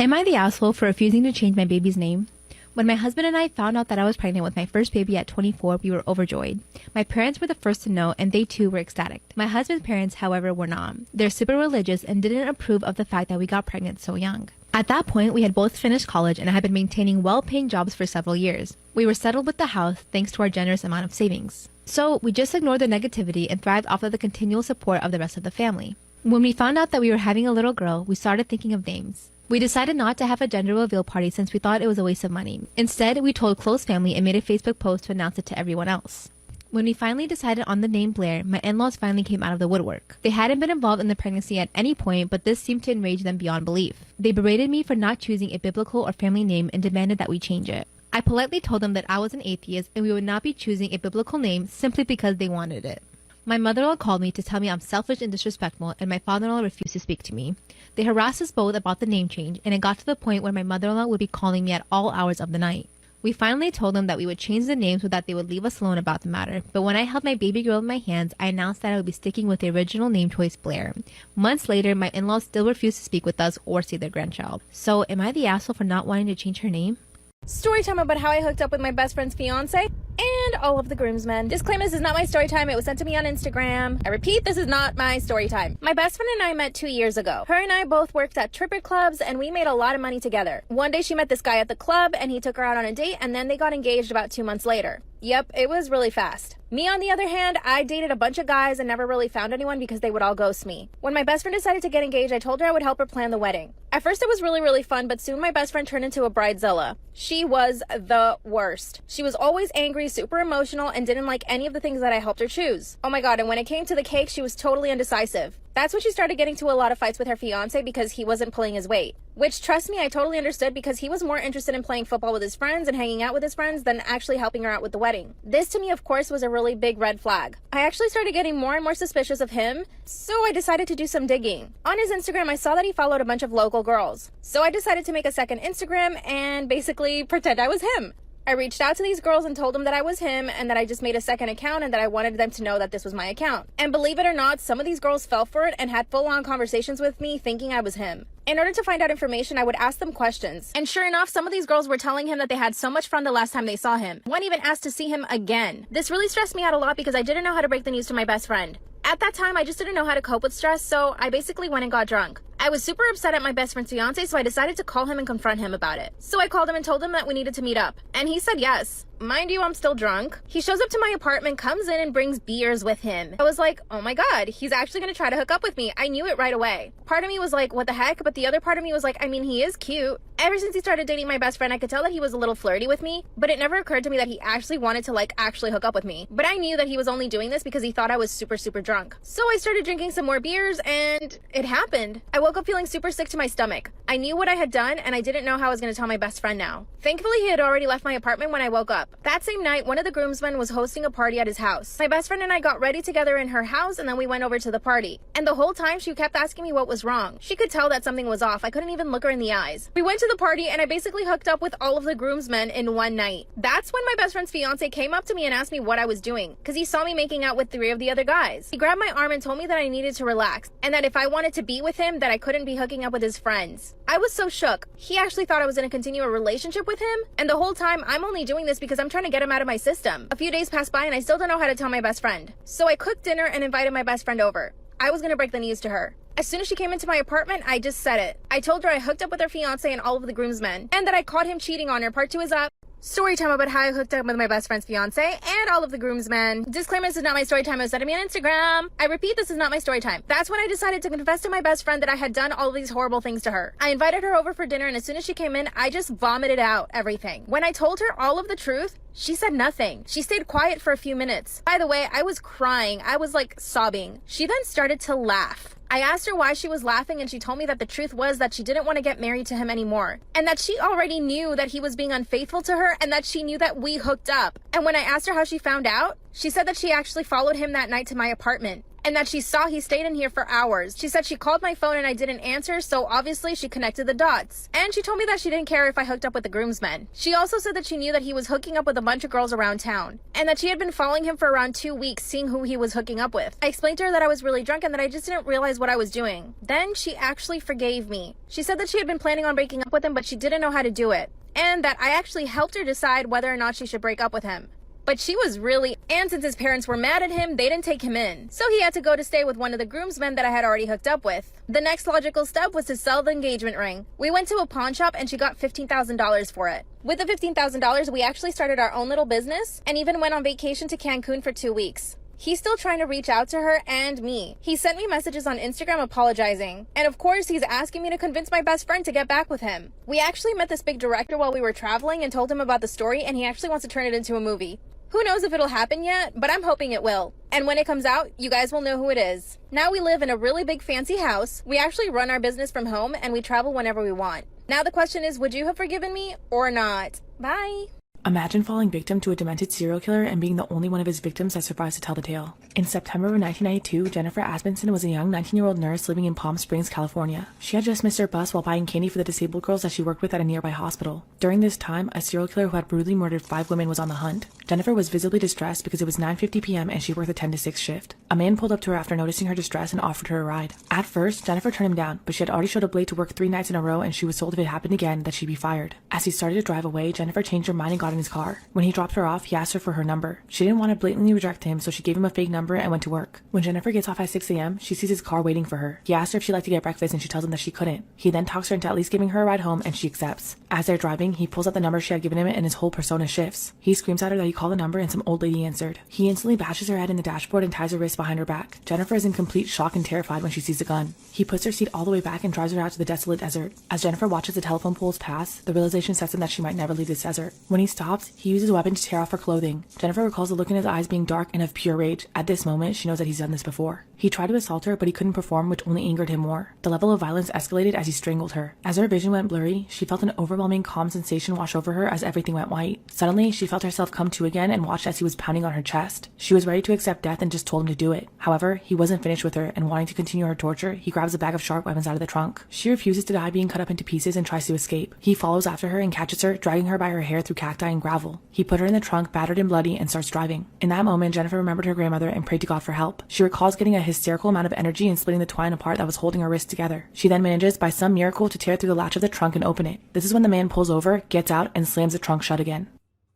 Am I the asshole for refusing to change my baby's name? When my husband and I found out that I was pregnant with my first baby at 24, we were overjoyed. My parents were the first to know, and they too were ecstatic. My husband's parents, however, were not. They're super religious and didn't approve of the fact that we got pregnant so young. At that point, we had both finished college and had been maintaining well-paying jobs for several years. We were settled with the house thanks to our generous amount of savings. So we just ignored the negativity and thrived off of the continual support of the rest of the family. When we found out that we were having a little girl, we started thinking of names. We decided not to have a gender reveal party since we thought it was a waste of money. Instead, we told close family and made a Facebook post to announce it to everyone else. When we finally decided on the name Blair, my in-laws finally came out of the woodwork. They hadn't been involved in the pregnancy at any point, but this seemed to enrage them beyond belief. They berated me for not choosing a biblical or family name and demanded that we change it. I politely told them that I was an atheist and we would not be choosing a biblical name simply because they wanted it. My mother-in-law called me to tell me I'm selfish and disrespectful, and my father-in-law refused to speak to me. They harassed us both about the name change, and it got to the point where my mother-in-law would be calling me at all hours of the night. We finally told them that we would change the name so that they would leave us alone about the matter, but when I held my baby girl in my hands, I announced that I would be sticking with the original name choice, Blair. Months later, my in-laws still refused to speak with us or see their grandchild. So, am I the asshole for not wanting to change her name? Story time about how I hooked up with my best friend's fiance and all of the groomsmen. Disclaimer, this is not my story time. It was sent to me on Instagram. I repeat, this is not my story time. My best friend and I met 2 years ago. Her and I both worked at stripper clubs and we made a lot of money together. One day she met this guy at the club and he took her out on a date, and then they got engaged about 2 months later. Yep, it was really fast. Me, on the other hand, I dated a bunch of guys and never really found anyone because they would all ghost me. When my best friend decided to get engaged, I told her I would help her plan the wedding. At first it was really fun, but soon my best friend turned into a bridezilla. She was the worst. She was always angry, super emotional, and didn't like any of the things that I helped her choose. Oh my god, and when it came to the cake, she was totally indecisive. That's when she started getting to a lot of fights with her fiance because he wasn't pulling his weight. Which, trust me, I totally understood because he was more interested in playing football with his friends and hanging out with his friends than actually helping her out with the wedding. This to me, of course, was a really big red flag. I actually started getting more and more suspicious of him, so I decided to do some digging. On his Instagram, I saw that he followed a bunch of local girls. So I decided to make a second Instagram and basically pretend I was him. I reached out to these girls and told them that I was him and that I just made a second account and that I wanted them to know that this was my account. And believe it or not, some of these girls fell for it and had full-on conversations with me thinking I was him. In order to find out information, I would ask them questions. And sure enough, some of these girls were telling him that they had so much fun the last time they saw him. One even asked to see him again. This really stressed me out a lot because I didn't know how to break the news to my best friend. At that time, I just didn't know how to cope with stress, so I basically went and got drunk. I was super upset at my best friend's fiance, so I decided to call him and confront him about it. So I called him and told him that we needed to meet up. And he said yes. Mind you, I'm still drunk. He shows up to my apartment, comes in, and brings beers with him. I was like, oh my god, he's actually gonna try to hook up with me. I knew it right away. Part of me was like, what the heck? But the other part of me was like, I mean, he is cute. Ever since he started dating my best friend, I could tell that he was a little flirty with me, but it never occurred to me that he actually wanted to actually hook up with me. But I knew that he was only doing this because he thought I was super drunk. So I started drinking some more beers and it happened. I woke up feeling super sick to my stomach. I knew what I had done and I didn't know how I was going to tell my best friend now. Thankfully, he had already left my apartment when I woke up. That same night, one of the groomsmen was hosting a party at his house. My best friend and I got ready together in her house and then we went over to the party. And the whole time she kept asking me what was wrong. She could tell that something was off. I couldn't even look her in the eyes. We went to the party and I basically hooked up with all of the groomsmen in one night. That's when my best friend's fiance came up to me and asked me what I was doing because he saw me making out with 3 of the other guys. He grabbed my arm and told me that I needed to relax and that if I wanted to be with him that I couldn't be hooking up with his friends. I was so shook. He actually thought I was going to continue a relationship with him, and the whole time I'm only doing this because I'm trying to get him out of my system. A few days passed by and I still don't know how to tell my best friend. So I cooked dinner and invited my best friend over. I was going to break the news to her. As soon as she came into my apartment, I just said it. I told her I hooked up with her fiance and all of the groomsmen, and that I caught him cheating on her. Part 2 is up. Story time about how I hooked up with my best friend's fiance and all of the groomsmen. Disclaimer, this is not my story time. It was sent to me on Instagram. I repeat, this is not my story time. That's when I decided to confess to my best friend that I had done all of these horrible things to her. I invited her over for dinner, and as soon as she came in, I just vomited out everything. When I told her all of the truth, she said nothing. She stayed quiet for a few minutes. By the way, I was crying. I was sobbing. She then started to laugh. I asked her why she was laughing and she told me that the truth was that she didn't want to get married to him anymore and that she already knew that he was being unfaithful to her and that she knew that we hooked up. And when I asked her how she found out, she said that she actually followed him that night to my apartment and that she saw he stayed in here for hours. She said she called my phone and I didn't answer, so obviously she connected the dots. And she told me that she didn't care if I hooked up with the groomsmen. She also said that she knew that he was hooking up with a bunch of girls around town, and that she had been following him for around 2 weeks, seeing who he was hooking up with. I explained to her that I was really drunk and that I just didn't realize what I was doing. Then she actually forgave me. She said that she had been planning on breaking up with him, but she didn't know how to do it, and that I actually helped her decide whether or not she should break up with him. But she was really, and since his parents were mad at him, they didn't take him in. So he had to go to stay with one of the groomsmen that I had already hooked up with. The next logical step was to sell the engagement ring. We went to a pawn shop and she got $15,000 for it. With the $15,000, we actually started our own little business and even went on vacation to Cancun for 2 weeks. He's still trying to reach out to her and me. He sent me messages on Instagram apologizing. And of course, he's asking me to convince my best friend to get back with him. We actually met this big director while we were traveling and told him about the story, and he actually wants to turn it into a movie. Who knows if it'll happen yet, but I'm hoping it will. And when it comes out, you guys will know who it is. Now we live in a really big fancy house. We actually run our business from home and we travel whenever we want. Now the question is, would you have forgiven me or not? Bye. Imagine falling victim to a demented serial killer and being the only one of his victims that survives to tell the tale. In September of 1992, Jennifer Asbenson was a young 19-year-old nurse living in Palm Springs, California. She had just missed her bus while buying candy for the disabled girls that she worked with at a nearby hospital. During this time, a serial killer who had brutally murdered 5 women was on the hunt. Jennifer was visibly distressed because it was 9:50 p.m. and she worked a 10 to 6 shift. A man pulled up to her after noticing her distress and offered her a ride. At first, Jennifer turned him down, but she had already showed up late to work 3 nights in a row and she was told if it happened again that she'd be fired. As he started to drive away, Jennifer changed her mind and got in his car. When he dropped her off, he asked her for her number. She didn't want to blatantly reject him, so she gave him a fake number and went to work. When Jennifer gets off at 6 a.m., she sees his car waiting for her. He asked her if she'd like to get breakfast and she tells him that she couldn't. He then talks her into at least giving her a ride home and she accepts. As they're driving, he pulls out the number she had given him and his whole persona shifts. He screams at her that he called the number and some old lady answered. He instantly bashes her head in the dashboard and ties her wrists behind her back. Jennifer is in complete shock and terrified when she sees the gun. He puts her seat all the way back and drives her out to the desolate desert. As Jennifer watches the telephone poles pass, the realization sets in that she might never leave this desert. When he stops, he uses a weapon to tear off her clothing. Jennifer recalls the look in his eyes being dark and of pure rage. At this moment, she knows that he's done this before. He tried to assault her, but he couldn't perform, which only angered him more. The level of violence escalated as he strangled her. As her vision went blurry, she felt an overwhelming calm sensation wash over her as everything went white. Suddenly, she felt herself come to again and watched as he was pounding on her chest. She was ready to accept death and just told him to do it. However, he wasn't finished with her, and wanting to continue her torture, he grabs a bag of sharp weapons out of the trunk. She refuses to die being cut up into pieces and tries to escape. He follows after her and catches her, dragging her by her hair through cacti and gravel. He put her in the trunk, battered and bloody, and starts driving. In that moment, Jennifer remembered her grandmother and prayed to God for help. She recalls getting a hysterical amount of energy and splitting the twine apart that was holding her wrists together. She then manages, by some miracle, to tear through the latch of the trunk and open it. This is when the man pulls over, gets out, and slams the trunk shut again.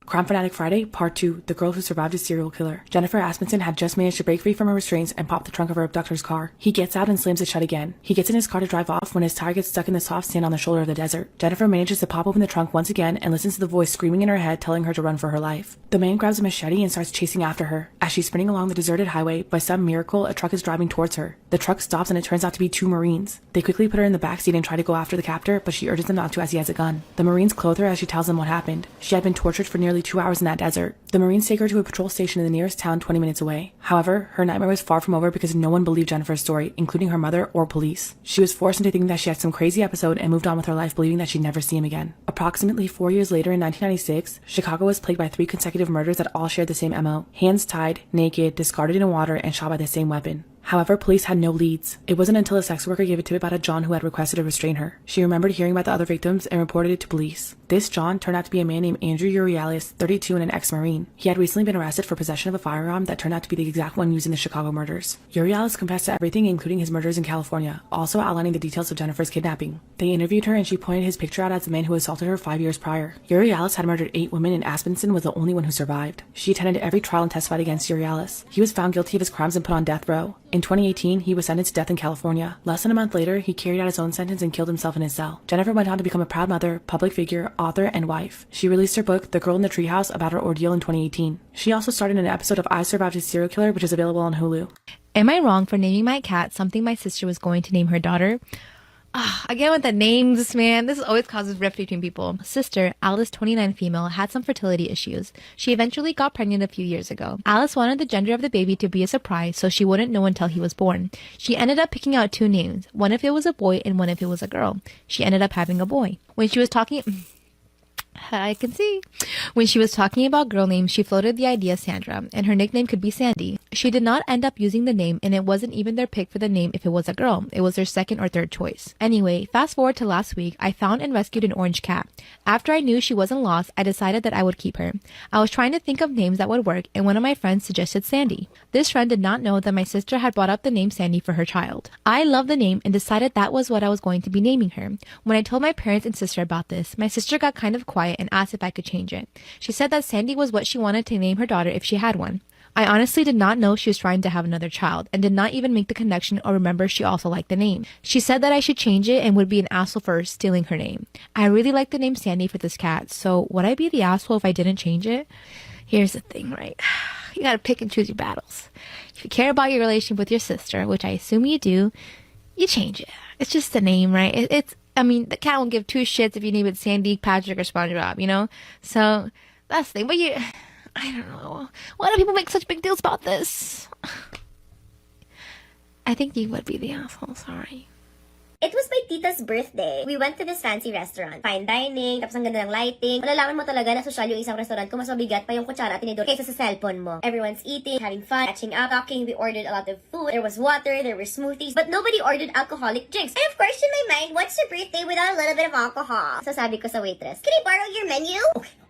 Crime Fanatic Friday, Part 2, The Girl Who Survived a Serial Killer. Jennifer Asbenson had just managed to break free from her restraints and pop the trunk of her abductor's car. He gets out and slams it shut again. He gets in his car to drive off when his tire gets stuck in the soft sand on the shoulder of the desert. Jennifer manages to pop open the trunk once again and listens to the voice screaming in her head telling her to run for her life. The man grabs a machete and starts chasing after her. As she's sprinting along the deserted highway, by some miracle, a truck is driving towards her. The truck stops and it turns out to be 2 Marines. They quickly put her in the backseat and try to go after the captor, but she urges them not to as he has a gun. The Marines clothe her as she tells them what happened. She had been tortured for nearly 2 hours in that desert. The Marines take her to a patrol station in the nearest town 20 minutes away. However, her nightmare was far from over because no one believed Jennifer's story, including her mother or police. She was forced into thinking that she had some crazy episode and moved on with her life, believing that she'd never see him again. Approximately 4 years later in 1996, Chicago was plagued by 3 consecutive murders that all shared the same MO. Hands tied, naked, discarded in water, and shot by the same weapon. However, police had no leads. It wasn't until a sex worker gave a tip about a John who had requested to restrain her. She remembered hearing about the other victims and reported it to police. This John turned out to be a man named Andrew Urialis, 32 and an ex-Marine. He had recently been arrested for possession of a firearm that turned out to be the exact one used in the Chicago murders. Urialis confessed to everything, including his murders in California, also outlining the details of Jennifer's kidnapping. They interviewed her and she pointed his picture out as the man who assaulted her 5 years prior. Urialis had murdered 8 women and Asbenson was the only one who survived. She attended every trial and testified against Urialis. He was found guilty of his crimes and put on death row. In 2018, he was sentenced to death in California. Less than a month later, he carried out his own sentence and killed himself in his cell. Jennifer went on to become a proud mother, public figure, author, and wife. She released her book, The Girl in the Treehouse, about her ordeal in 2018. She also starred in an episode of I Survived a Serial Killer, which is available on Hulu. Am I wrong for naming my cat something my sister was going to name her daughter? Again with the names, man. This always causes rift between people. Sister, Alice, 29 female, had some fertility issues. She eventually got pregnant a few years ago. Alice wanted the gender of the baby to be a surprise, so she wouldn't know until he was born. She ended up picking out 2 names, one if it was a boy and one if it was a girl. She ended up having a boy. When she was talking I can see. When she was talking about girl names, she floated the idea Sandra, and her nickname could be Sandy. She did not end up using the name, and it wasn't even their pick for the name if it was a girl. It was their second or third choice. Anyway, fast forward to last week, I found and rescued an orange cat. After I knew she wasn't lost, I decided that I would keep her. I was trying to think of names that would work, and one of my friends suggested Sandy. This friend did not know that my sister had brought up the name Sandy for her child. I loved the name and decided that was what I was going to be naming her. When I told my parents and sister about this, my sister got kind of quiet and asked if I could change it. She said that Sandy was what she wanted to name her daughter if she had one. I honestly did not know she was trying to have another child and did not even make the connection or remember she also liked the name. She said that I should change it and would be an asshole for stealing her name. I really like the name Sandy for this cat, so would I be the asshole if I didn't change it? Here's the thing, right? You gotta pick and choose your battles. If you care about your relationship with your sister, which I assume you do, you change it. It's just a name, right? The cat won't give two shits if you name it Sandy, Patrick, or SpongeBob, So, that's the thing. But I don't know. Why do people make such big deals about this? I think you would be the asshole, sorry. It was my tita's birthday. We went to this fancy restaurant. Fine dining, tapos ang ganda ng lighting. Malalaman mo talaga na social yung isang restaurant kung mas mabigat pa yung kutsara at tinidor kaysa sa cellphone mo. Everyone's eating, having fun, catching up, talking. We ordered a lot of food. There was water, there were smoothies, but nobody ordered alcoholic drinks. And of course, in my mind, what's a birthday without a little bit of alcohol? So sabi ko sa waitress, can I borrow your menu?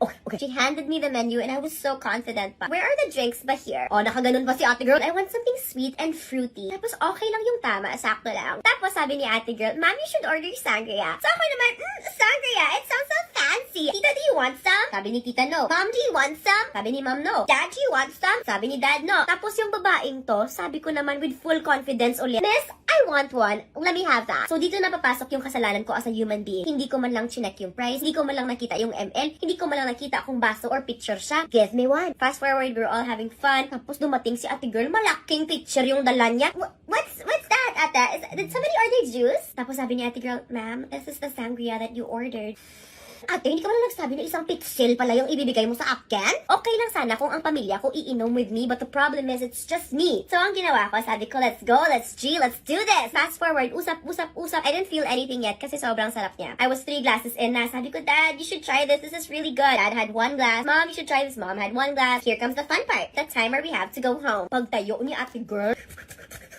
Okay. She handed me the menu and I was so confident pa. Where are the drinks ba here? Oh, nakaganon pa si ate girl. I want something sweet and fruity. Tapos okay lang yung tama, sakto lang. Tapos sabi ni ate girl, Mom, you should order sangria. So ako naman, sangria, it sounds so fancy. Tita, do you want some? Sabi ni tita, no. Mom, do you want some? Sabi ni mom, no. Dad, do you want some? Sabi ni dad, no. Tapos yung babaeng to, sabi ko naman with full confidence ulit, Miss, I want one. Let me have that. So dito na papasok yung kasalanan ko as a human being. Hindi ko man lang chinek yung price, hindi ko man lang nakita yung ML, hindi ko man lang nakita kung baso or picture siya. Give me one. Fast forward, we're all having fun. Tapos dumating si ate girl, malaking picture yung dala niya. What's that, ate? Did somebody order juice? Tapos sabi ni ate girl, ma'am, this is the sangria that you ordered. Ate, hindi ka wala nagsabi na isang pixel pala yung ibibigay mo sa akin? Okay lang sana kung ang pamilya ko iinom with me, but the problem is it's just me. So ang ginawa ko, sabi ko, let's go, let's do this. Fast forward, usap. I didn't feel anything yet kasi sobrang sarap niya. I was 3 glasses in na. Sabi ko, Dad, you should try this. This is really good. Dad had 1 glass. Mom, you should try this. Mom had 1 glass. Here comes the fun part. The timer we have to go home. Pagtayo ni ate girl,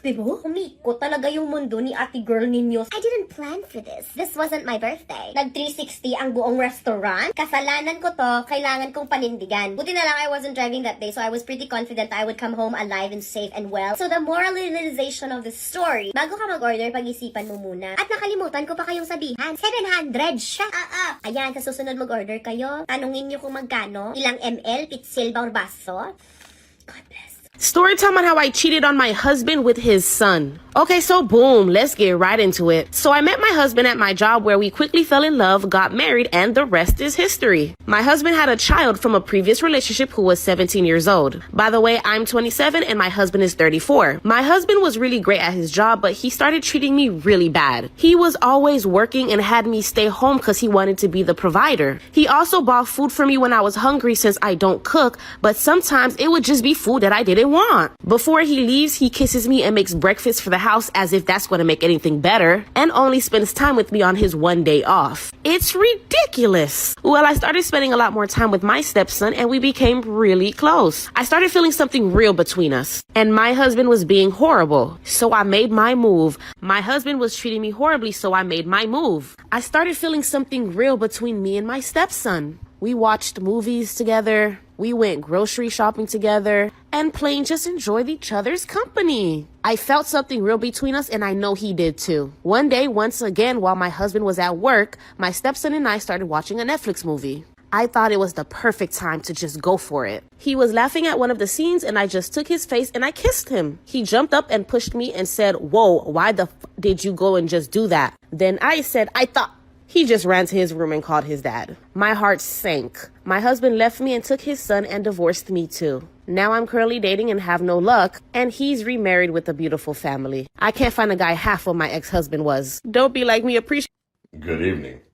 diba? Umiko talaga yung mundo ni ate girl ninyo. I didn't plan for this. This wasn't my birthday. Nag-360 ang buong restaurant. Kasalanan ko to, kailangan kong panindigan. Buti na lang I wasn't driving that day, so I was pretty confident I would come home alive and safe and well. So the moral realization of the story, bago ka mag-order, pag-isipan mo muna. At nakalimutan ko pa kayong sabihan, 700 siya. Ayan, sa susunod mag-order kayo, tanungin nyo kung magkano, ilang ml, pitsil ba or baso. God bless. Story time on how I cheated on my husband with his son. Okay, so boom, let's get right into it. So I met my husband at my job where we quickly fell in love, got married, and the rest is history. My husband had a child from a previous relationship who was 17 years old. By the way, I'm 27 and my husband is 34. My husband was really great at his job, but he started treating me really bad. He was always working and had me stay home because he wanted to be the provider. He also bought food for me when I was hungry since I don't cook, but sometimes it would just be food that I didn't want. Before he leaves, he kisses me and makes breakfast for the house as if that's going to make anything better, and only spends time with me on his 1 day off. It's ridiculous. Well, I started spending a lot more time with my stepson and we became really close. I started feeling something real between us, and my husband was being horrible, so I made my move. My husband was treating me horribly, so I made my move. I started feeling something real between me and my stepson. We watched movies together, we went grocery shopping together, and plain just enjoyed each other's company. I felt something real between us, and I know he did too. One day, once again, while my husband was at work, my stepson and I started watching a Netflix movie. I thought it was the perfect time to just go for it. He was laughing at one of the scenes, and I just took his face and I kissed him. He jumped up and pushed me and said, "Whoa, why the did you go and just do that?" Then I said, "I thought..." He just ran to his room and called his dad. My heart sank. My husband left me and took his son and divorced me too. Now I'm currently dating and have no luck, and he's remarried with a beautiful family. I can't find a guy half what my ex-husband was. Don't be like me, appreciate. Good evening,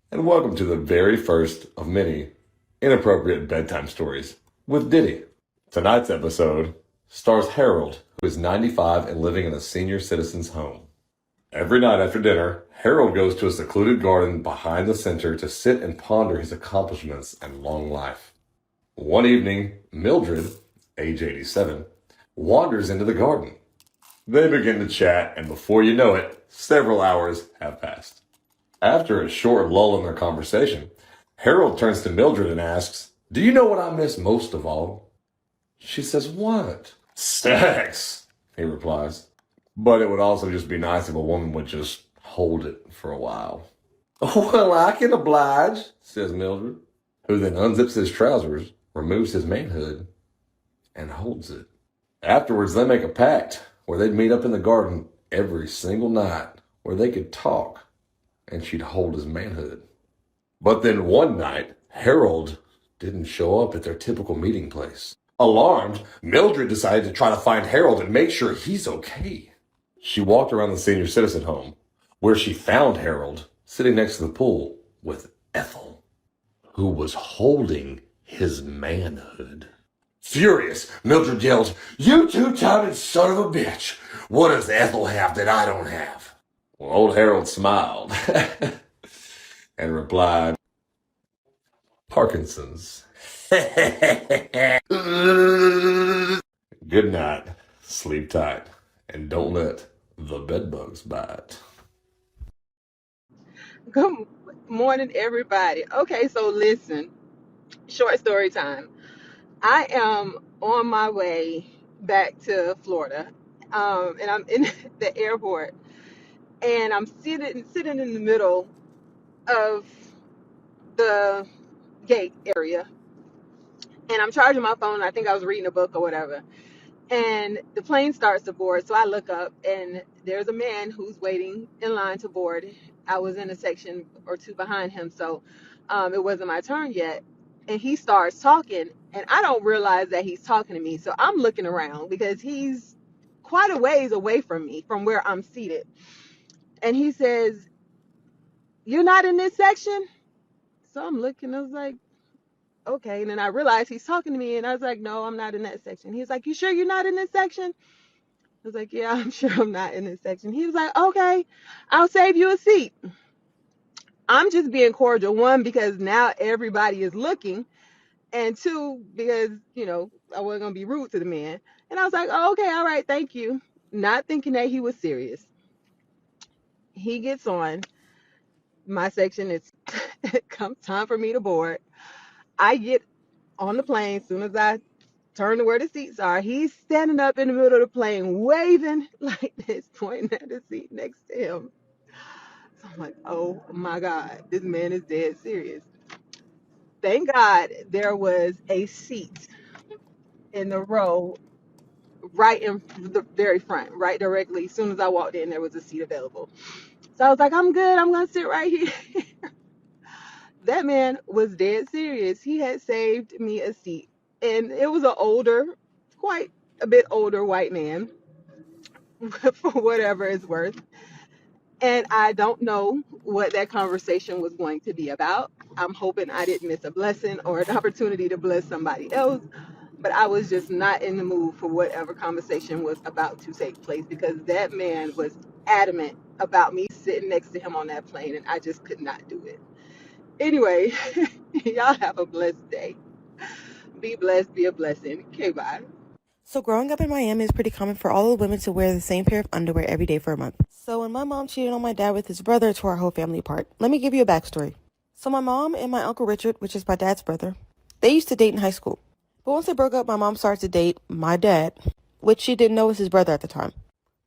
and welcome to the very first of many inappropriate bedtime stories with Diddy. Tonight's episode stars Harold, who is 95 and living in a senior citizen's home. Every night after dinner, Harold goes to a secluded garden behind the center to sit and ponder his accomplishments and long life. One evening, Mildred, age 87, wanders into the garden. They begin to chat, and before you know it, several hours have passed. After a short lull in their conversation, Harold turns to Mildred and asks, "Do you know what I miss most of all?" She says, "What?" "Sex," he replies. "But it would also just be nice if a woman would just hold it for a while." "Well, I can oblige," says Mildred, who then unzips his trousers, removes his manhood, and holds it. Afterwards, they make a pact where they'd meet up in the garden every single night where they could talk, and she'd hold his manhood. But then one night, Harold didn't show up at their typical meeting place. Alarmed, Mildred decided to try to find Harold and make sure he's okay. She walked around the senior citizen home, where she found Harold sitting next to the pool with Ethel, who was holding his manhood. Furious, Mildred yelled, "You two-timing son of a bitch! What does Ethel have that I don't have?" Well, old Harold smiled and replied, "Parkinson's." Good night, sleep tight, and don't let the bedbugs bite. Good morning, everybody. Okay, so listen, short story time. I am on my way back to Florida, and I'm in the airport, and I'm sitting in the middle of the gate area, and I'm charging my phone. I think I was reading a book or whatever, and the plane starts to board. So I look up, and there's a man who's waiting in line to board. I was in a section or two behind him, so it wasn't my turn yet. And he starts talking, and I don't realize that he's talking to me. So I'm looking around because he's quite a ways away from me, from where I'm seated. And he says, "You're not in this section?" So I'm looking, I was like, okay. And then I realized he's talking to me, and I was like, "No, I'm not in that section." He's like, "You sure you're not in this section?" I was like, "Yeah, I'm sure I'm not in this section." He was like, "Okay, I'll save you a seat." I'm just being cordial. One, because now everybody is looking. And two, because, I wasn't going to be rude to the man. And I was like, "Oh, okay, all right, thank you." Not thinking that he was serious. He gets on. My section, it's come time for me to board. I get on the plane. As soon as I turn to where the seats are, he's standing up in the middle of the plane, waving like this, pointing at the seat next to him. So I'm like, oh my God, this man is dead serious. Thank God there was a seat in the row right in the very front, right directly. As soon as I walked in, there was a seat available. So I was like, I'm good. I'm going to sit right here. That man was dead serious. He had saved me a seat. And it was quite a bit older white man, for whatever it's worth. And I don't know what that conversation was going to be about. I'm hoping I didn't miss a blessing or an opportunity to bless somebody else. But I was just not in the mood for whatever conversation was about to take place, because that man was adamant about me sitting next to him on that plane, and I just could not do it. Anyway, y'all have a blessed day. Be blessed, be a blessing. Okay, bye. So growing up in Miami is pretty common for all the women to wear the same pair of underwear every day for a month. So when my mom cheated on my dad with his brother, it tore our whole family apart. Let me give you a backstory. So my mom and my Uncle Richard, which is my dad's brother, they used to date in high school. But once they broke up, my mom started to date my dad, which she didn't know was his brother at the time.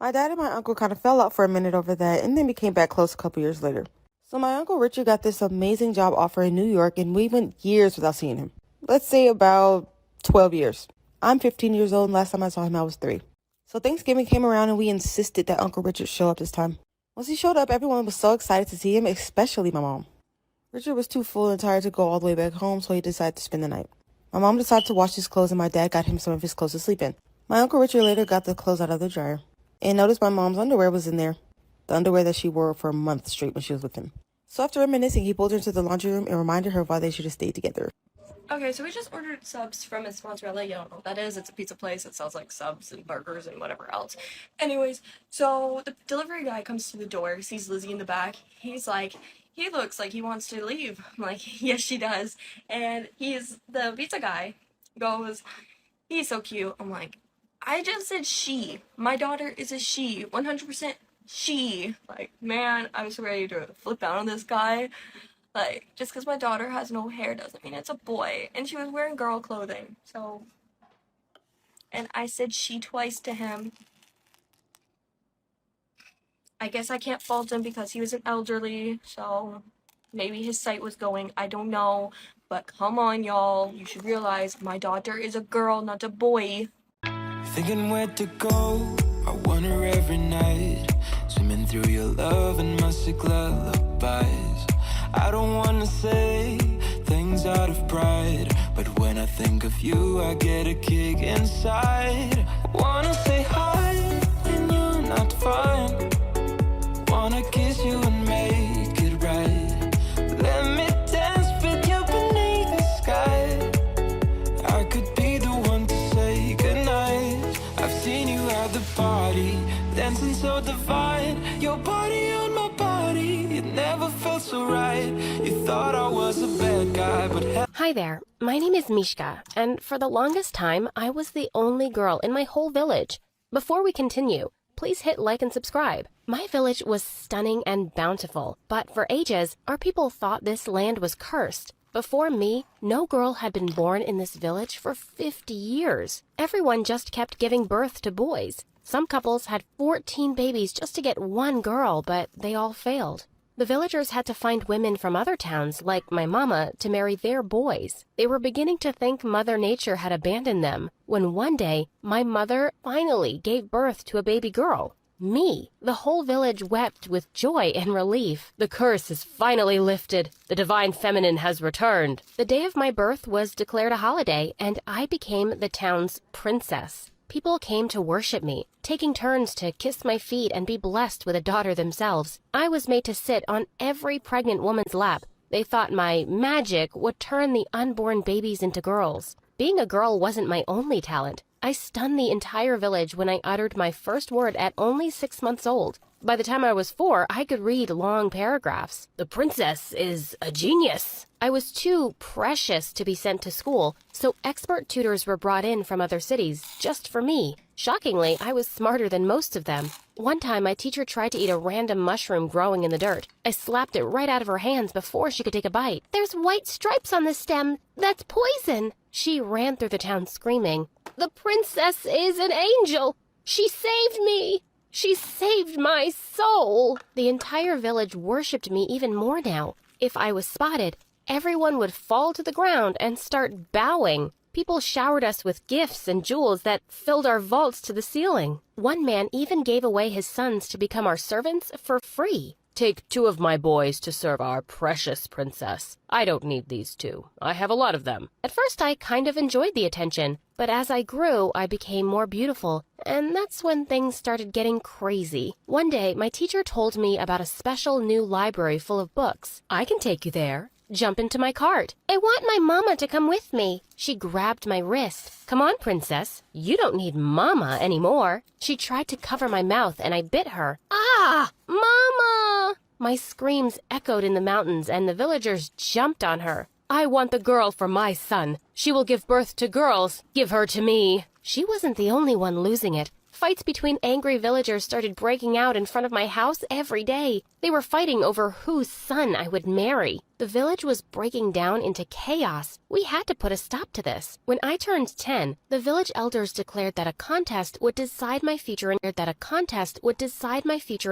My dad and my uncle kind of fell out for a minute over that, and then became back close a couple years later. So my Uncle Richard got this amazing job offer in New York, and we went years without seeing him. Let's say about 12 years. I'm 15 years old, and last time I saw him, I was 3. So Thanksgiving came around, and we insisted that Uncle Richard show up this time. Once he showed up, everyone was so excited to see him, especially my mom. Richard was too full and tired to go all the way back home, so he decided to spend the night. My mom decided to wash his clothes, and my dad got him some of his clothes to sleep in. My Uncle Richard later got the clothes out of the dryer and noticed my mom's underwear was in there, the underwear that she wore for a month straight when she was with him. So after reminiscing, he pulled her into the laundry room and reminded her why they should have stayed together. Okay, so we just ordered subs from his mozzarella. You don't know what that is. It's a pizza place that sells like subs and burgers and whatever else. Anyways, so the delivery guy comes to the door, sees Lizzie in the back. He's like, he looks like he wants to leave. I'm like, yes, she does. And the pizza guy goes, he's so cute. I'm like, I just said she. My daughter is a she. 100% she. Like, man, I was ready to flip out on this guy. Like, just because my daughter has no hair doesn't mean it's a boy. And she was wearing girl clothing, so. And I said she twice to him. I guess I can't fault him because he was an elderly, so maybe his sight was going. I don't know. But come on, y'all. You should realize my daughter is a girl, not a boy. Thinking where to go, I wonder every night. Swimming through your love and my sick lullabies. I don't wanna say things out of pride, but when I think of you, I get a kick inside. Wanna say hi when you're not fine. Wanna kiss you and make it right. Let me dance with you beneath the sky. I could be the one to say goodnight. I've seen you at the party, dancing so divine. Your body on my body, it never felt so right. You thought I was a bad guy, but Hi there, my name is Mishka, and for the longest time, I was the only girl in my whole village. Before we continue, please hit like and subscribe. My village was stunning and bountiful, but for ages, our people thought this land was cursed. Before me, no girl had been born in this village for 50 years. Everyone just kept giving birth to boys. Some couples had 14 babies just to get one girl, but they all failed. The villagers had to find women from other towns, like my mama, to marry their boys. They were beginning to think Mother Nature had abandoned them, when one day, my mother finally gave birth to a baby girl. Me. The whole village wept with joy and relief. The curse is finally lifted. The divine feminine has returned. The day of my birth was declared a holiday, and I became the town's princess. People came to worship me, taking turns to kiss my feet and be blessed with a daughter themselves. I was made to sit on every pregnant woman's lap. They thought my magic would turn the unborn babies into girls. Being a girl wasn't my only talent. I stunned the entire village when I uttered my first word at only 6 months old. By the time I was 4, I could read long paragraphs. The princess is a genius. I was too precious to be sent to school, so expert tutors were brought in from other cities just for me. Shockingly, I was smarter than most of them. One time, my teacher tried to eat a random mushroom growing in the dirt. I slapped it right out of her hands before she could take a bite. There's white stripes on the stem. That's poison. She ran through the town screaming, "The princess is an angel. She saved me. She saved my soul." The entire village worshipped me even more now. If I was spotted, everyone would fall to the ground and start bowing. People showered us with gifts and jewels that filled our vaults to the ceiling. One man even gave away his sons to become our servants for free. Take 2 of my boys to serve our precious princess. I don't need these 2. I have a lot of them. At first, I kind of enjoyed the attention, but as I grew, I became more beautiful, and that's when things started getting crazy. One day, my teacher told me about a special new library full of books. I can take you there. Jump into my cart. I want my mama to come with me. She grabbed my wrist. Come on, princess. You don't need mama anymore. She tried to cover my mouth and I bit her. Ah! Mama! My screams echoed in the mountains and the villagers jumped on her. I want the girl for my son. She will give birth to girls. Give her to me. She wasn't the only one losing it. Fights between angry villagers started breaking out in front of my house every day. They were fighting over whose son I would marry. The village was breaking down into chaos. We had to put a stop to this. When I turned 10, the village elders declared that a contest would decide my future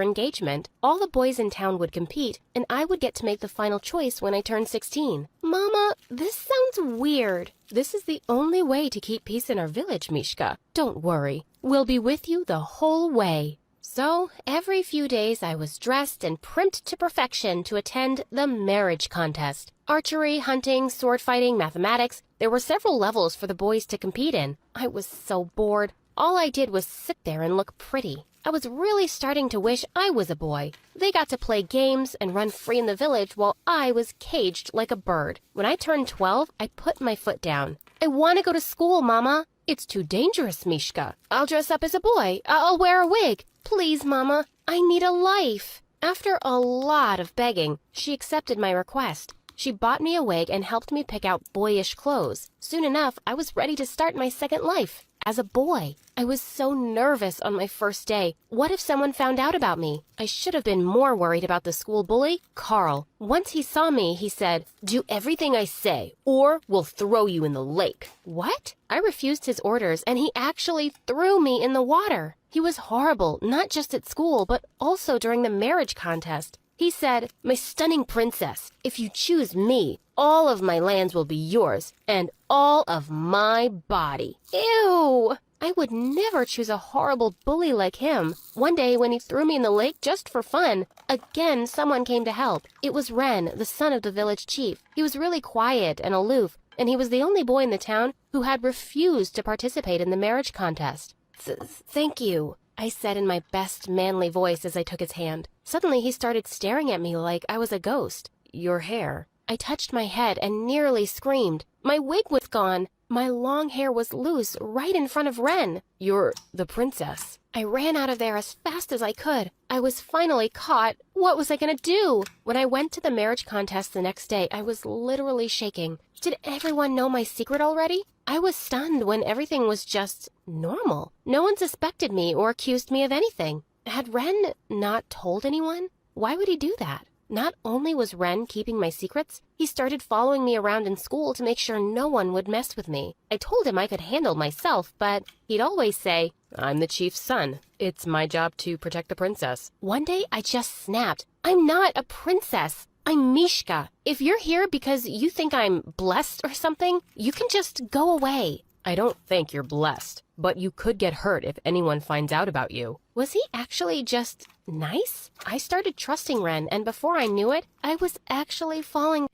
engagement. All the boys in town would compete, and I would get to make the final choice when I turned 16. Mama, this sounds weird. This is the only way to keep peace in our village, Mishka. Don't worry. We'll be with you the whole way. So, every few days I was dressed and primped to perfection to attend the marriage contest. Archery, hunting, sword fighting, mathematics. There were several levels for the boys to compete in. I was so bored. All I did was sit there and look pretty. I was really starting to wish I was a boy. They got to play games and run free in the village while I was caged like a bird. When I turned 12, I put my foot down. I want to go to school, Mama. It's too dangerous, Mishka. I'll dress up as a boy. I'll wear a wig. Please, Mama. I need a life. After a lot of begging, she accepted my request. She bought me a wig and helped me pick out boyish clothes. Soon enough, I was ready to start my second life. As a boy, I was so nervous on my first day. What if someone found out about me? I should have been more worried about the school bully, Carl. Once he saw me, he said, "Do everything I say, or we'll throw you in the lake." What? I refused his orders, and he actually threw me in the water. He was horrible, not just at school, but also during the marriage contest. He said, "My stunning princess, if you choose me, all of my lands will be yours, and all of my body." Ew! I would never choose a horrible bully like him. One day when he threw me in the lake just for fun, again someone came to help. It was Ren, the son of the village chief. He was really quiet and aloof, and he was the only boy in the town who had refused to participate in the marriage contest. Thank you, I said in my best manly voice as I took his hand. Suddenly he started staring at me like I was a ghost. "Your hair." I touched my head and nearly screamed. My wig was gone. My long hair was loose right in front of Ren. "You're the princess." I ran out of there as fast as I could. I was finally caught. What was I going to do? When I went to the marriage contest the next day, I was literally shaking. Did everyone know my secret already? I was stunned when everything was just normal. No one suspected me or accused me of anything. Had Ren not told anyone? Why would he do that? Not only was Ren keeping my secrets, he started following me around in school to make sure no one would mess with me. I told him I could handle myself, but he'd always say, "I'm the chief's son. It's my job to protect the princess." One day I just snapped. "I'm not a princess. I'm Mishka. If you're here because you think I'm blessed or something, you can just go away." "I don't think you're blessed, but you could get hurt if anyone finds out about you." Was he actually just nice? I started trusting Ren, and before I knew it, I was actually falling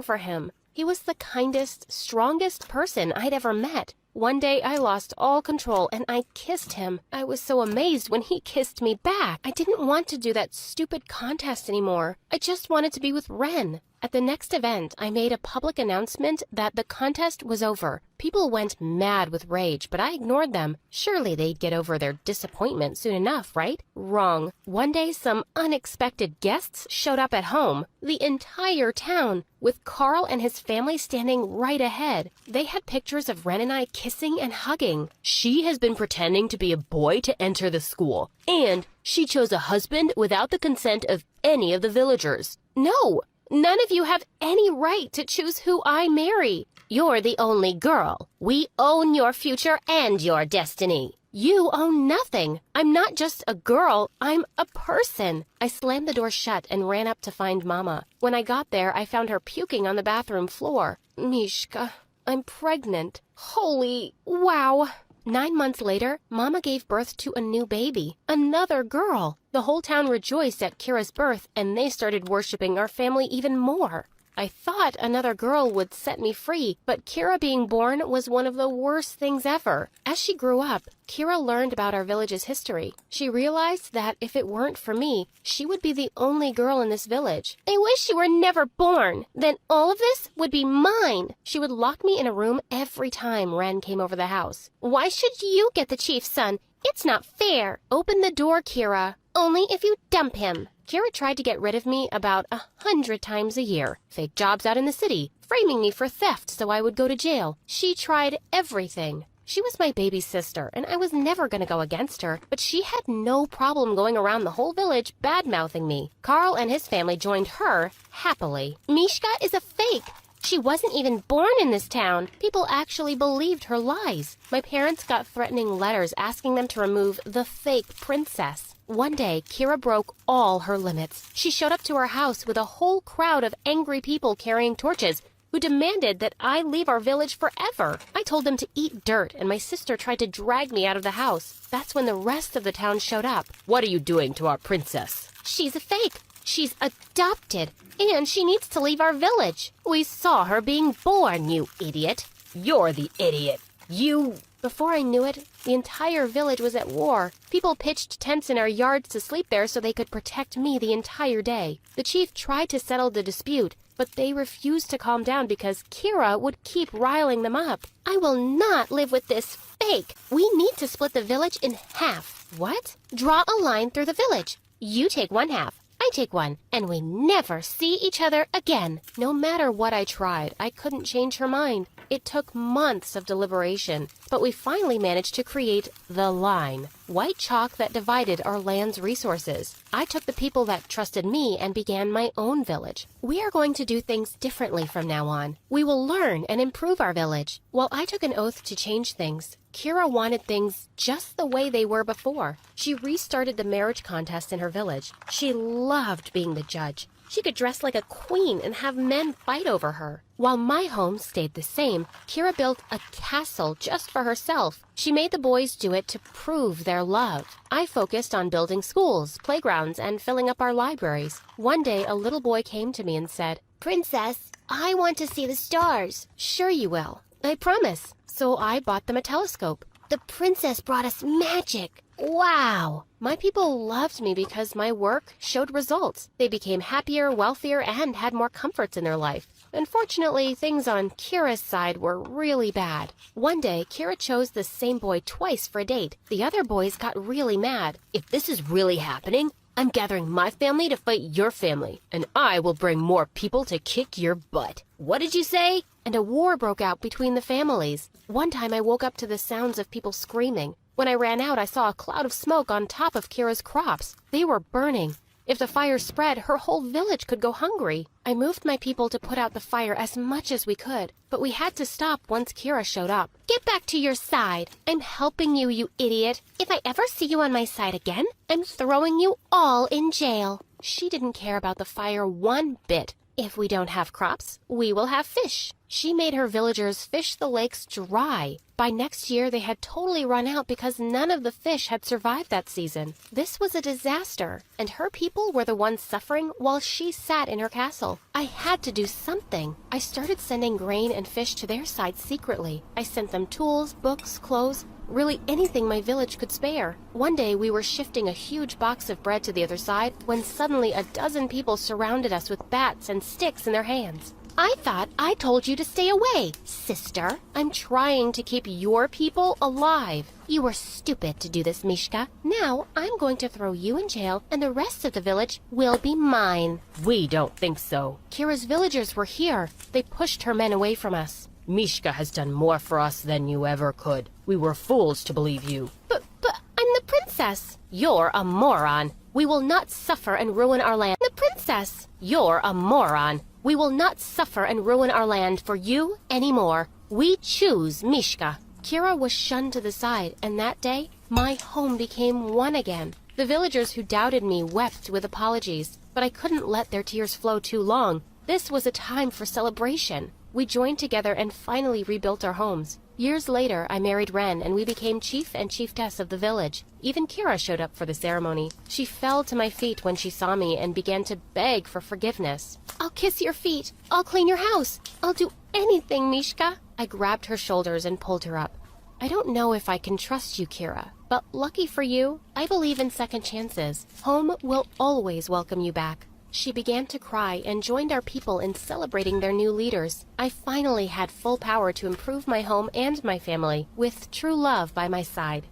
for him. He was the kindest, strongest person I'd ever met. One day I lost all control and I kissed him. I was so amazed when he kissed me back. I didn't want to do that stupid contest anymore. I just wanted to be with Ren. At the next event, I made a public announcement that the contest was over. People went mad with rage, but I ignored them. Surely they'd get over their disappointment soon enough, right? Wrong. One day, some unexpected guests showed up at home. The entire town, with Carl and his family standing right ahead. They had pictures of Ren and I kissing and hugging. "She has been pretending to be a boy to enter the school, and she chose a husband without the consent of any of the villagers." "No! None of you have any right to choose who I marry. You're the only girl. We own your future and your destiny. You own nothing. I'm not just a girl, I'm a person." I slammed the door shut and ran up to find Mama. When I got there, I found her puking on the bathroom floor. "Mishka, I'm pregnant." Holy wow. 9 months later, Mama gave birth to a new baby, another girl. The whole town rejoiced at Kira's birth, and they started worshiping our family even more. I thought another girl would set me free, but Kira being born was one of the worst things ever. As she grew up, Kira learned about our village's history. She realized that if it weren't for me, she would be the only girl in this village. "I wish you were never born. Then all of this would be mine." She would lock me in a room every time Ren came over the house. "Why should you get the chief's son? It's not fair." "Open the door, Kira. Only if you dump him." Kira tried to get rid of me about 100 times a year. Fake jobs out in the city, framing me for theft so I would go to jail. She tried everything. She was my baby sister, and I was never going to go against her, but she had no problem going around the whole village bad-mouthing me. Carl and his family joined her happily. "Mishka is a fake. She wasn't even born in this town." People actually believed her lies. My parents got threatening letters asking them to remove the fake princess. One day, Kira broke all her limits. She showed up to our house with a whole crowd of angry people carrying torches who demanded that I leave our village forever. I told them to eat dirt, and my sister tried to drag me out of the house. That's when the rest of the town showed up. "What are you doing to our princess?" "She's a fake. She's adopted, and she needs to leave our village. We saw her being born, you idiot." "You're the idiot. You..." Before I knew it, the entire village was at war. People pitched tents in our yards to sleep there so they could protect me the entire day. The chief tried to settle the dispute, but they refused to calm down because Kira would keep riling them up. I will not live with this fake. We need to split the village in half. What? Draw a line through the village. You take one half. I take one, and we never see each other again. No matter what I tried, I couldn't change her mind. It took months of deliberation, but we finally managed to create the line, white chalk that divided our land's resources. I took the people that trusted me and began my own village. We are going to do things differently from now on. We will learn and improve our village. While I took an oath to change things, Kira wanted things just the way they were before. She restarted the marriage contest in her village. She loved being the judge. She could dress like a queen and have men fight over her. While my home stayed the same, Kira built a castle just for herself. She made the boys do it to prove their love. I focused on building schools, playgrounds, and filling up our libraries. One day, a little boy came to me and said, "Princess, I want to see the stars." "Sure you will. I promise." So I bought them a telescope. "The princess brought us magic." Wow! My people loved me because my work showed results. They became happier, wealthier, and had more comforts in their life. Unfortunately, things on Kira's side were really bad. One day, Kira chose the same boy twice for a date. The other boys got really mad. "If this is really happening, I'm gathering my family to fight your family, and I will bring more people to kick your butt." "What did you say?" And a war broke out between the families. One time I woke up to the sounds of people screaming. When I ran out, I saw a cloud of smoke on top of Kira's crops. They were burning. If the fire spread, her whole village could go hungry. I moved my people to put out the fire as much as we could, but we had to stop once Kira showed up. "Get back to your side. I'm helping you, you idiot. If I ever see you on my side again, I'm throwing you all in jail." She didn't care about the fire one bit. "If we don't have crops, we will have fish." She made her villagers fish the lakes dry. By next year, they had totally run out because none of the fish had survived that season. This was a disaster, and her people were the ones suffering while she sat in her castle. I had to do something. I started sending grain and fish to their side secretly. I sent them tools, books, clothes, really anything my village could spare. One day, we were shifting a huge box of bread to the other side when suddenly a dozen people surrounded us with bats and sticks in their hands. "I thought I told you to stay away, sister. I'm trying to keep your people alive." "You were stupid to do this, Mishka. Now I'm going to throw you in jail and the rest of the village will be mine." "We don't think so." Kira's villagers were here. They pushed her men away from us. "Mishka has done more for us than you ever could. We were fools to believe you." But I'm the princess." "You're a moron. We will not suffer and ruin our land." "The princess." "You're a moron. We will not suffer and ruin our land for you anymore. We choose Mishka." Kira was shunned to the side, and that day, my home became one again. The villagers who doubted me wept with apologies, but I couldn't let their tears flow too long. This was a time for celebration. We joined together and finally rebuilt our homes. Years later, I married Ren, and we became chief and chiefess of the village. Even Kira showed up for the ceremony. She fell to my feet when she saw me and began to beg for forgiveness. "I'll kiss your feet. I'll clean your house. I'll do anything, Mishka." I grabbed her shoulders and pulled her up. "I don't know if I can trust you, Kira, but lucky for you, I believe in second chances. Home will always welcome you back." She began to cry and joined our people in celebrating their new leaders. I finally had full power to improve my home and my family, with true love by my side.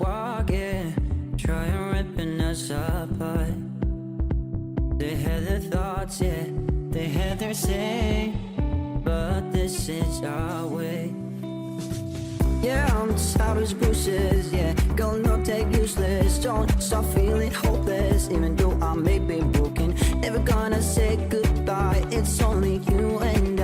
walk, yeah, trying ripping us apart. They had their thoughts, yeah, they had their say, but this is our way. Yeah, I'm tired of bruises, yeah, girl, no take useless. Don't stop feeling hopeless, even though I may be broken. Never gonna say goodbye, it's only you and